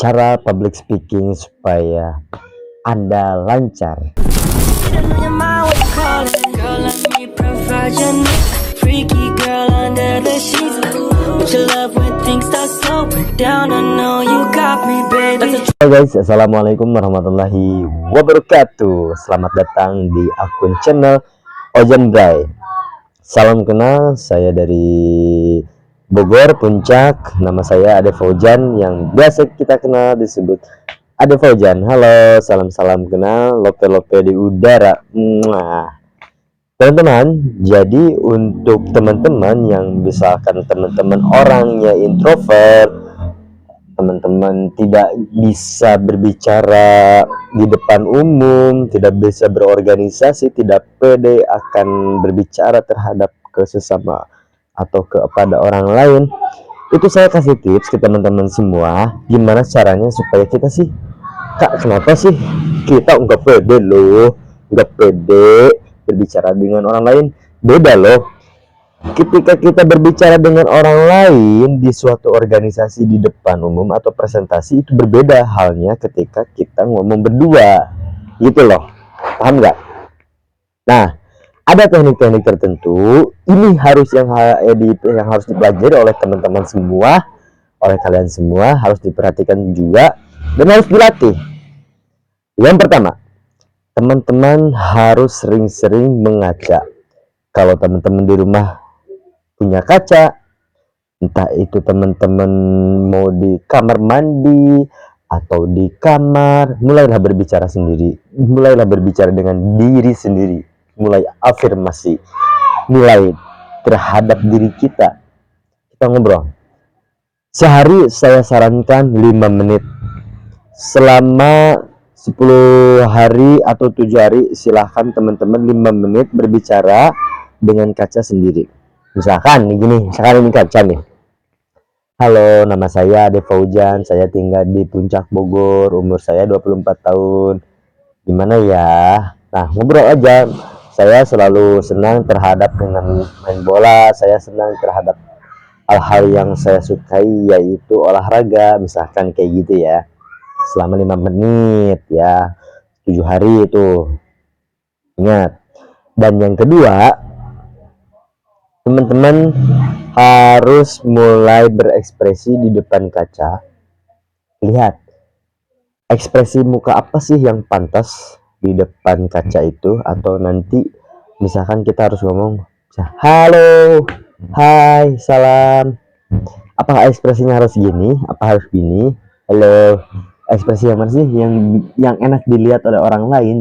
cara public speaking supaya Anda lancar. Halo guys, assalamualaikum warahmatullahi wabarakatuh. Selamat datang di akun channel Ojan Bray. Salam kenal, saya dari Bogor, Puncak. Nama saya Ade Faujan, yang biasa kita kenal disebut Ade Faujan. Halo, salam kenal, lope-lope di udara. Teman-teman, jadi untuk teman-teman yang misalkan teman-teman orangnya introvert, teman-teman tidak bisa berbicara di depan umum, tidak bisa berorganisasi, tidak pede akan berbicara terhadap sesama atau kepada orang lain, itu saya kasih tips ke teman-teman semua, gimana caranya supaya kita sih, Kak, kenapa sih kita nggak pede loh, nggak pede berbicara dengan orang lain? Beda loh ketika kita berbicara dengan orang lain di suatu organisasi di depan umum atau presentasi, itu berbeda halnya ketika kita ngomong berdua, gitu loh. Paham nggak? Nah, ada teknik-teknik tertentu ini harus yang harus dipelajari oleh teman-teman semua, oleh kalian semua, harus diperhatikan juga dan harus dilatih. Yang pertama, teman-teman harus sering-sering mengaca. Kalau teman-teman di rumah punya kaca, entah itu teman-teman mau di kamar mandi atau di kamar, mulailah berbicara sendiri, mulailah berbicara dengan diri sendiri, mulai afirmasi, mulai terhadap diri kita ngobrol. Sehari saya sarankan 5 menit. Selama 10 hari atau 7 hari, silahkan teman-teman 5 menit berbicara dengan kaca sendiri. Misalkan ini kaca nih. Halo, nama saya Ade Faujan, saya tinggal di Puncak Bogor, umur saya 24 tahun. Gimana ya? Nah, ngobrol aja. Saya selalu senang terhadap dengan main bola, saya senang terhadap hal-hal yang saya sukai, yaitu olahraga, misalkan kayak gitu ya. Selama 5 menit ya, 7 hari itu. Ingat. Dan yang kedua, teman-teman harus mulai berekspresi di depan kaca. Lihat, ekspresi muka apa sih yang pantas di depan kaca itu, atau nanti misalkan kita harus ngomong, halo, hai, salam. Apakah ekspresinya harus gini? Apa harus gini? Halo. Ekspresi yang mana sih yang enak dilihat oleh orang lain?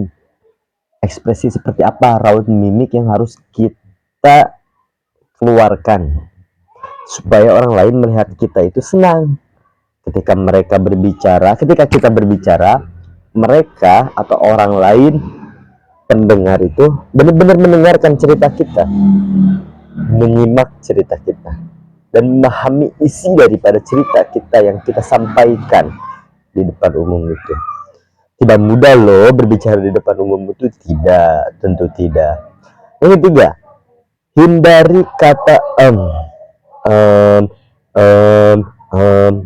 Ekspresi seperti apa, raut mimik yang harus kita keluarkan supaya orang lain melihat kita itu senang ketika kita berbicara, mereka atau orang lain pendengar itu benar-benar mendengarkan cerita kita, menyimak cerita kita, dan memahami isi daripada cerita kita yang kita sampaikan di depan umum itu. Tidak mudah loh berbicara di depan umum itu, tentu tidak. Yang ketiga, hindari kata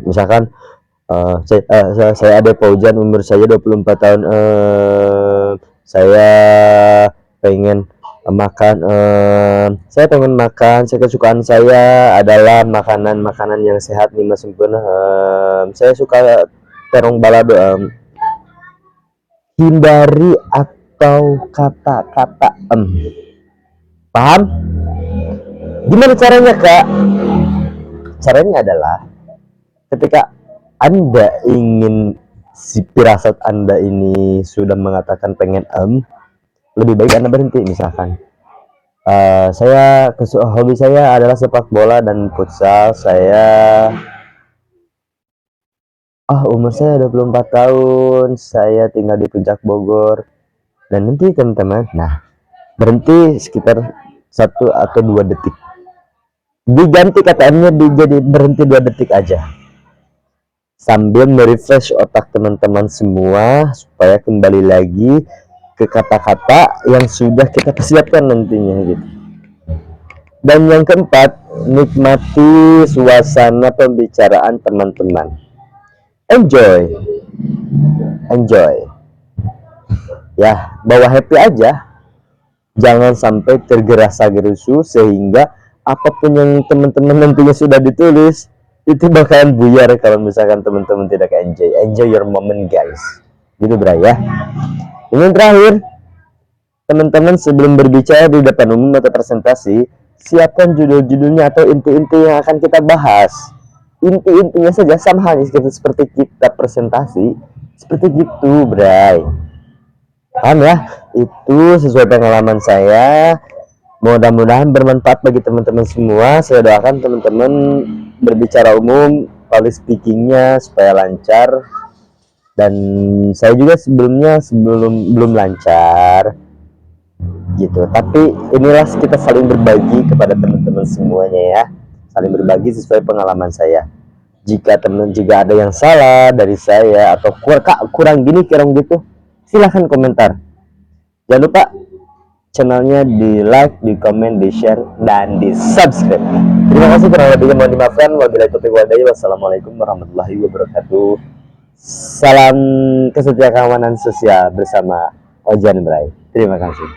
misalkan saya Ade Faujan, umur saya 24 tahun, saya pengen makan, saya kesukaan saya adalah makanan yang sehat, 5 sempurna, saya suka terong balado. Hindari atau kata-kata paham? Gimana caranya, Kak? Caranya adalah ketika Anda ingin, si firasat Anda ini sudah mengatakan pengen lebih baik Anda berhenti. Misalkan hobi saya adalah sepak bola dan futsal. Umur saya 24 tahun, saya tinggal di Puncak Bogor. Dan nanti teman-teman, berhenti sekitar 1 atau 2 detik. Diganti kata M-nya jadi berhenti 2 detik aja. Sambil merefresh otak teman-teman semua supaya kembali lagi ke kata-kata yang sudah kita persiapkan nantinya gitu. Dan yang keempat, nikmati suasana pembicaraan teman-teman. enjoy, enjoy. Ya, bawa happy aja. Jangan sampai tergerasa-gerusu sehingga apapun yang teman-teman nantinya sudah ditulis itu bakalan buyar kalau misalkan teman-teman tidak enjoy. Enjoy your moment, guys. Gitu, Bray ya. Ini yang terakhir, teman-teman sebelum berbicara di depan umum atau presentasi, siapkan judul-judulnya atau inti-inti yang akan kita bahas. Inti-intinya saja sama halnya seperti kita presentasi, seperti gitu, Bray. Paham ya? Itu sesuai pengalaman saya. Mudah-mudahan bermanfaat bagi teman-teman semua. Saya doakan teman-teman berbicara umum, public speakingnya supaya lancar. Dan saya juga sebelumnya belum lancar gitu. Tapi inilah kita saling berbagi kepada teman-teman semuanya ya. Saling berbagi sesuai pengalaman saya. Jika ada yang salah dari saya atau kurang gini kurang gitu, silahkan komentar. Jangan lupa channelnya di like, di komen, di share, dan di subscribe. Terima kasih, kurang lebihnya mohon dimaafkan. Wabillahi taufiq wal hidayah. Wassalamualaikum warahmatullahi wabarakatuh. Salam kesetiaan kawanan sosial bersama Ojan Bray. Terima kasih.